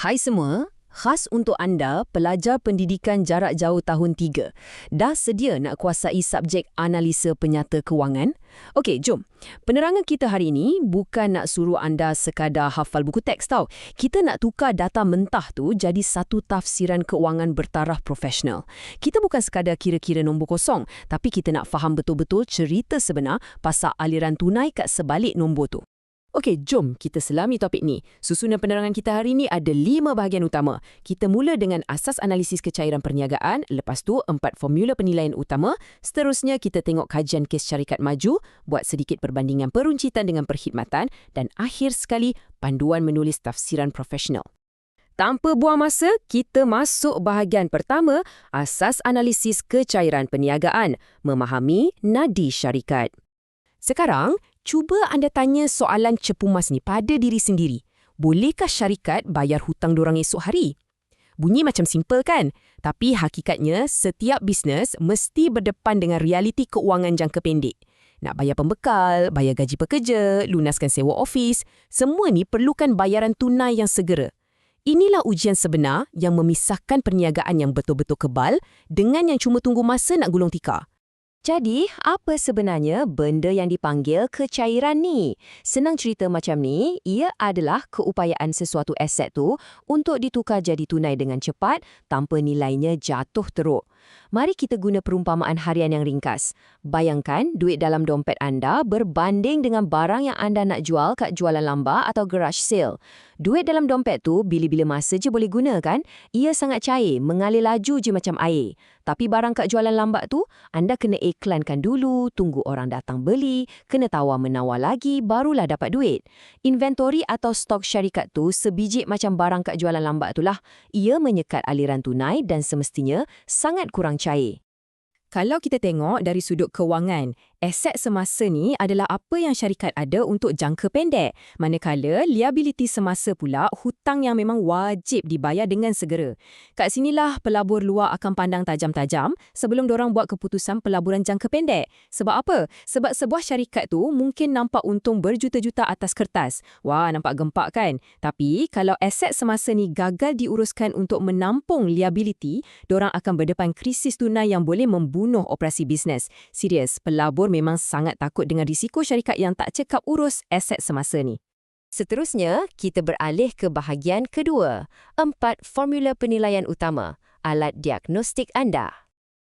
Hai semua, khas untuk anda pelajar pendidikan jarak jauh tahun 3. Dah sedia nak kuasai subjek analisa penyata kewangan? Okey, jom. Penerangan kita hari ini bukan nak suruh anda sekadar hafal buku teks tau. Kita nak tukar data mentah tu jadi satu tafsiran keuangan bertaraf profesional. Kita bukan sekadar kira-kira nombor kosong, tapi kita nak faham betul-betul cerita sebenar pasal aliran tunai kat sebalik nombor tu. Okey, jom kita selami topik ni. Susunan penerangan kita hari ni ada 5 bahagian utama. Kita mula dengan asas analisis kecairan perniagaan, lepas tu 4 formula penilaian utama, seterusnya kita tengok kajian kes syarikat maju, buat sedikit perbandingan peruncitan dengan perkhidmatan, dan akhir sekali panduan menulis tafsiran profesional. Tanpa buang masa, kita masuk bahagian pertama, asas analisis kecairan perniagaan, memahami nadi syarikat. Sekarang, cuba anda tanya soalan cepu mas ni pada diri sendiri. Bolehkah syarikat bayar hutang dorang esok hari? Bunyi macam simple kan? Tapi hakikatnya, setiap bisnes mesti berdepan dengan realiti keuangan jangka pendek. Nak bayar pembekal, bayar gaji pekerja, lunaskan sewa ofis, semua ni perlukan bayaran tunai yang segera. Inilah ujian sebenar yang memisahkan perniagaan yang betul-betul kebal dengan yang cuma tunggu masa nak gulung tikar. Jadi, apa sebenarnya benda yang dipanggil kecairan ni? Senang cerita macam ni, ia adalah keupayaan sesuatu aset tu untuk ditukar jadi tunai dengan cepat tanpa nilainya jatuh teruk. Mari kita guna perumpamaan harian yang ringkas. Bayangkan duit dalam dompet anda berbanding dengan barang yang anda nak jual kat jualan lambat atau garage sale. Duit dalam dompet tu bila-bila masa je boleh guna kan? Ia sangat cair, mengalir laju je macam air. Tapi barang kat jualan lambat tu, anda kena iklankan dulu, tunggu orang datang beli, kena tawar-menawar lagi, barulah dapat duit. Inventori atau stok syarikat tu sebiji macam barang kat jualan lambat tu lah. Ia menyekat aliran tunai dan semestinya sangat kurang cair. Kalau kita tengok dari sudut kewangan, aset semasa ni adalah apa yang syarikat ada untuk jangka pendek. Manakala liability semasa pula hutang yang memang wajib dibayar dengan segera. Kat sinilah pelabur luar akan pandang tajam-tajam sebelum dorang buat keputusan pelaburan jangka pendek. Sebab apa? Sebab sebuah syarikat tu mungkin nampak untung berjuta-juta atas kertas. Wah, nampak gempak kan? Tapi kalau aset semasa ni gagal diuruskan untuk menampung liability, dorang akan berdepan krisis tunai yang boleh membunuh operasi bisnes. Serius, pelabur memang sangat takut dengan risiko syarikat yang tak cekap urus aset semasa ni. Seterusnya, kita beralih ke bahagian kedua. 4 formula penilaian utama, alat diagnostik anda.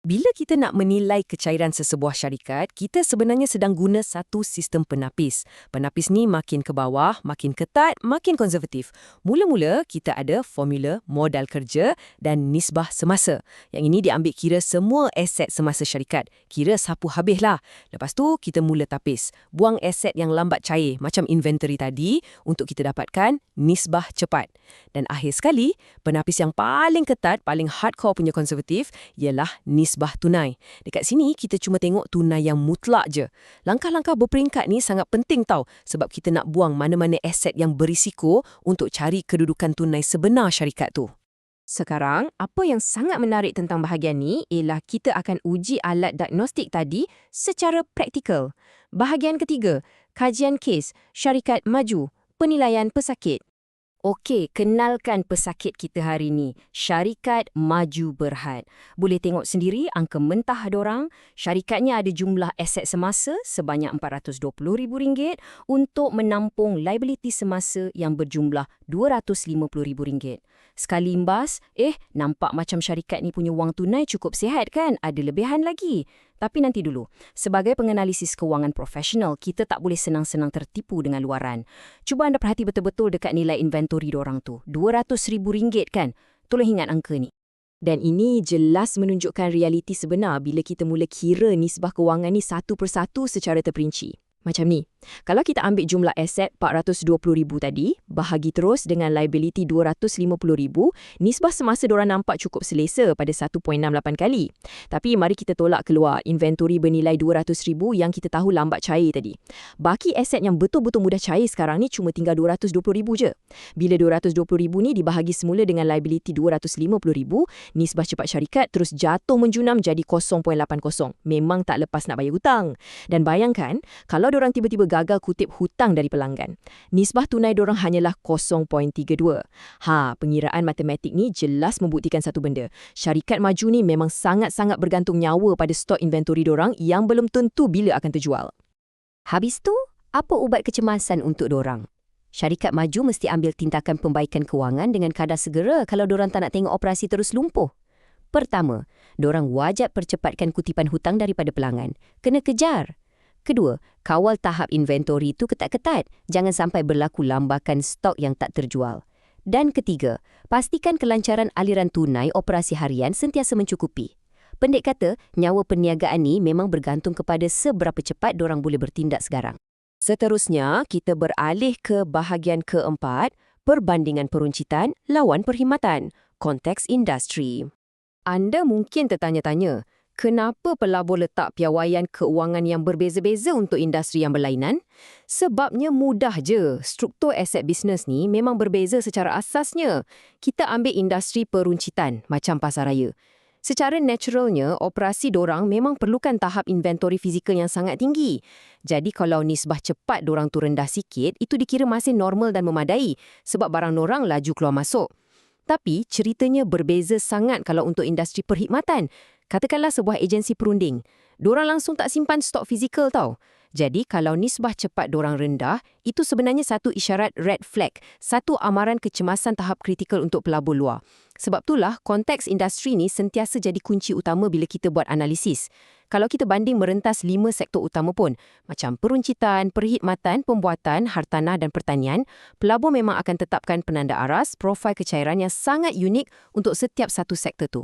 Bila kita nak menilai kecairan sesebuah syarikat, kita sebenarnya sedang guna satu sistem penapis. Penapis ni makin ke bawah, makin ketat, makin konservatif. Mula-mula, kita ada formula modal kerja dan nisbah semasa. Yang ini diambil kira semua aset semasa syarikat. Kira sapu habislah. Lepas tu, kita mula tapis. Buang aset yang lambat cair, macam inventory tadi, untuk kita dapatkan nisbah cepat. Dan akhir sekali, penapis yang paling ketat, paling hardcore punya konservatif, ialah nisbah tunai. Dekat sini, kita cuma tengok tunai yang mutlak je. Langkah-langkah berperingkat ni sangat penting tau, sebab kita nak buang mana-mana aset yang berisiko untuk cari kedudukan tunai sebenar syarikat tu. Sekarang, apa yang sangat menarik tentang bahagian ni ialah kita akan uji alat diagnostik tadi secara praktikal. Bahagian ketiga, kajian kes, syarikat maju, penilaian pesakit. Okey, kenalkan pesakit kita hari ni, Syarikat Maju Berhad. Boleh tengok sendiri angka mentah dorang. Syarikatnya ada jumlah aset semasa sebanyak RM420,000 untuk menampung liability semasa yang berjumlah RM250,000. Sekali imbas, nampak macam syarikat ni punya wang tunai cukup sihat kan? Ada lebihan lagi. Tapi nanti dulu, sebagai penganalisis kewangan profesional, kita tak boleh senang-senang tertipu dengan luaran. Cuba anda perhati betul-betul dekat nilai inventory dorang tu. RM200,000 kan? Tolong ingat angka ni. Dan ini jelas menunjukkan realiti sebenar bila kita mula kira nisbah kewangan ni satu persatu secara terperinci. Macam ni, kalau kita ambil jumlah aset RM420,000 tadi, bahagi terus dengan liability RM250,000, nisbah semasa diorang nampak cukup selesa pada 1.68 kali. Tapi mari kita tolak keluar inventory bernilai RM200,000 yang kita tahu lambat cair tadi. Baki aset yang betul-betul mudah cair sekarang ni cuma tinggal RM220,000 je. Bila RM220,000 ni dibahagi semula dengan liability RM250,000, nisbah cepat syarikat terus jatuh menjunam jadi 0.80. Memang tak lepas nak bayar hutang. Dan bayangkan, kalau diorang tiba-tiba gagal kutip hutang dari pelanggan. Nisbah tunai dorang hanyalah 0.32. Pengiraan matematik ni jelas membuktikan satu benda. Syarikat maju ni memang sangat-sangat bergantung nyawa pada stok inventory dorang yang belum tentu bila akan terjual. Habis tu, apa ubat kecemasan untuk dorang? Syarikat maju mesti ambil tindakan pembaikan kewangan dengan kadar segera kalau dorang tak nak tengok operasi terus lumpuh. Pertama, dorang wajib percepatkan kutipan hutang daripada pelanggan. Kena kejar. Kedua, kawal tahap inventory itu ketat-ketat. Jangan sampai berlaku lambakan stok yang tak terjual. Dan ketiga, pastikan kelancaran aliran tunai operasi harian sentiasa mencukupi. Pendek kata, nyawa perniagaan ni memang bergantung kepada seberapa cepat dorang boleh bertindak sekarang. Seterusnya, kita beralih ke bahagian keempat, perbandingan peruncitan lawan perkhidmatan, konteks industri. Anda mungkin tertanya-tanya, kenapa pelabur letak piawaian keuangan yang berbeza-beza untuk industri yang berlainan? Sebabnya mudah je, struktur aset bisnes ni memang berbeza secara asasnya. Kita ambil industri peruncitan, macam pasaraya. Secara naturalnya, operasi dorang memang perlukan tahap inventory fizikal yang sangat tinggi. Jadi kalau nisbah cepat dorang tu rendah sikit, itu dikira masih normal dan memadai sebab barang dorang laju keluar masuk. Tapi ceritanya berbeza sangat kalau untuk industri perkhidmatan. Katakanlah sebuah agensi perunding. Dorang langsung tak simpan stok fizikal tau. Jadi kalau nisbah cepat dorang rendah, itu sebenarnya satu isyarat red flag, satu amaran kecemasan tahap kritikal untuk pelabur luar. Sebab itulah konteks industri ni sentiasa jadi kunci utama bila kita buat analisis. Kalau kita banding merentas 5 sektor utama pun, macam peruncitan, perkhidmatan, pembuatan, hartanah dan pertanian, pelabur memang akan tetapkan penanda aras, profil kecairan yang sangat unik untuk setiap satu sektor tu.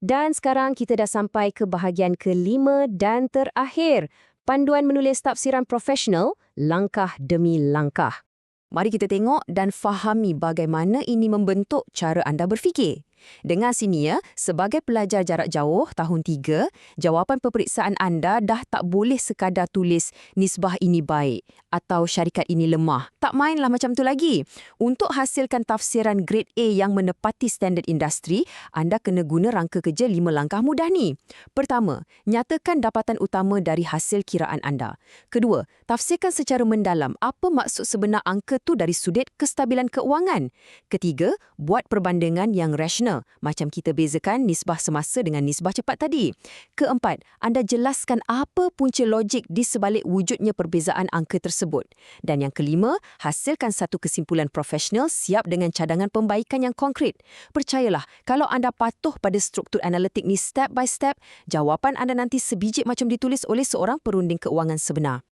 Dan sekarang kita dah sampai ke bahagian kelima dan terakhir, panduan menulis tafsiran profesional, langkah demi langkah. Mari kita tengok dan fahami bagaimana ini membentuk cara anda berfikir. Dengar sini ya, sebagai pelajar jarak jauh tahun 3, jawapan peperiksaan anda dah tak boleh sekadar tulis nisbah ini baik atau syarikat ini lemah. Tak mainlah macam tu lagi. Untuk hasilkan tafsiran grade A yang menepati standard industri, anda kena guna rangka kerja 5 langkah mudah ni. Pertama, nyatakan dapatan utama dari hasil kiraan anda. Kedua, tafsirkan secara mendalam apa maksud sebenar angka tu dari sudut kestabilan keuangan. Ketiga, buat perbandingan yang rasional. Macam kita bezakan nisbah semasa dengan nisbah cepat tadi. Keempat, anda jelaskan apa punca logik di sebalik wujudnya perbezaan angka tersebut. Dan yang kelima, hasilkan satu kesimpulan profesional siap dengan cadangan pembaikan yang konkret. Percayalah, kalau anda patuh pada struktur analitik ni step by step, jawapan anda nanti sebiji macam ditulis oleh seorang perunding keuangan sebenar.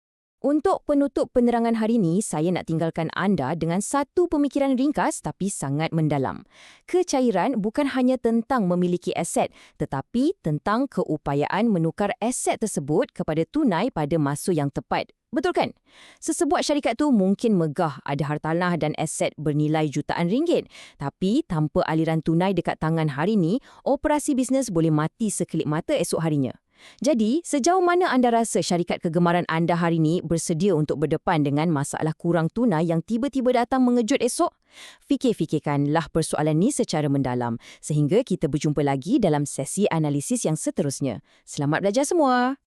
Untuk penutup penerangan hari ini, saya nak tinggalkan anda dengan satu pemikiran ringkas tapi sangat mendalam. Kecairan bukan hanya tentang memiliki aset, tetapi tentang keupayaan menukar aset tersebut kepada tunai pada masa yang tepat. Betul kan? Sesebuah syarikat tu mungkin megah, ada hartanah dan aset bernilai jutaan ringgit. Tapi tanpa aliran tunai dekat tangan hari ini, operasi bisnes boleh mati sekelip mata esok harinya. Jadi, sejauh mana anda rasa syarikat kegemaran anda hari ini bersedia untuk berdepan dengan masalah kurang tunai yang tiba-tiba datang mengejut esok? Fikir-fikirkanlah persoalan ini secara mendalam sehingga kita berjumpa lagi dalam sesi analisis yang seterusnya. Selamat belajar semua!